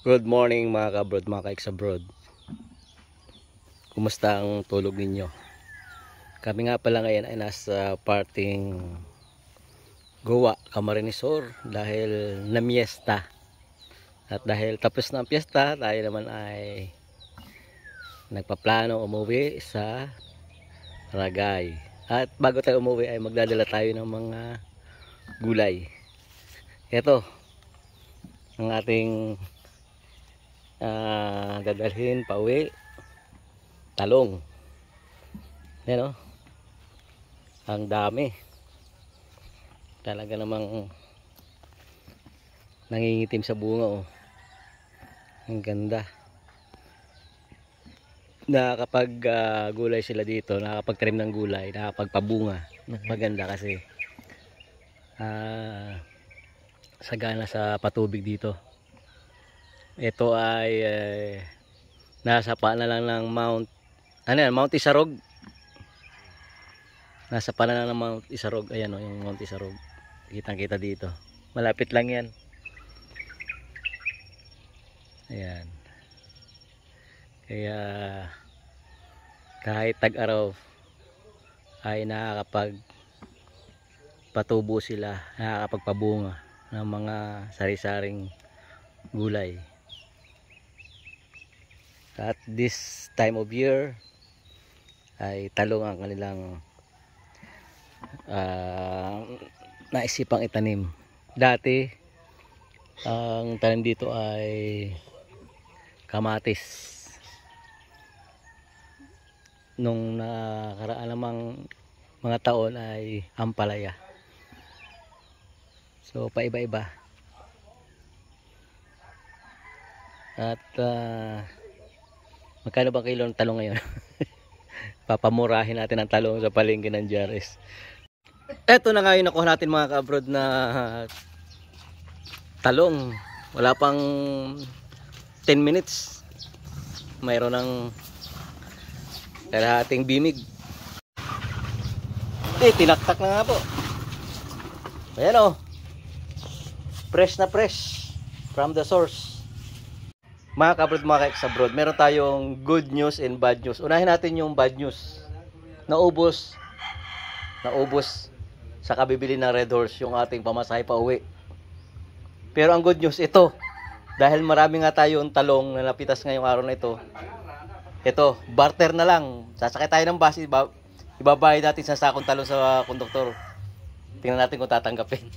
Good morning mga kabrod, mga ka-ex-abroad. Kumusta ang tulog ninyo? Kami nga pala ngayon ay nasa parting Goa, Camarines Sur dahil namiesta. At dahil tapos na ang piyesta, tayo naman ay nagpaplano umuwi sa Ragay. At bago tayo umuwi ay magdadala tayo ng mga gulay. Ito ang ating dadalhin pauwi. Talong. Yan o. Ang dami. Talaga namang nangingitim sa bunga oh. Ang ganda. Nakakapag gulay sila dito, nakakapag-trim ng gulay, nakakapagpabunga. Maganda kasi sagana sa patubig dito. Ito ay nasa paanan lang ng Mount Isarog. Nasa paanan lang ng Mount Isarog. Ayan o, yung Mount Isarog. Kitang-kita dito. Malapit lang yan. Ayan. Kaya kahit tag-araw ay nakakapagpatubo sila, nakakapagpabunga ng mga sari-saring gulay. At this time of year ay talong ang kanilang naisipang itanim. Dati ang tanim dito ay kamatis. Nung nakaraan namang mga taon ay ampalaya. So paiba-iba. At magkano ba kilo ng talong ngayon? Papamurahin natin ang talong sa palengke ng Jares. Eto na nga yung nakuha natin mga ka-abroad na talong. Wala pang 10 minutes. Mayroon ng kalahating bimig. Tinaktak na nga po. Ayan o. Fresh na fresh. From the source. Mga ka-abroad, mga ka-ex-abroad, meron tayong good news and bad news. Unahin natin yung bad news. Naubos sa kabibili ng Red Horse yung ating pamasahe pa uwi. Pero ang good news ito, dahil marami nga tayong talong na napitas ngayong araw na ito, barter na lang. Sasakay tayo ng bus, ibabayad natin sa sakong talong sa konduktor. Tingnan natin kung tatanggapin.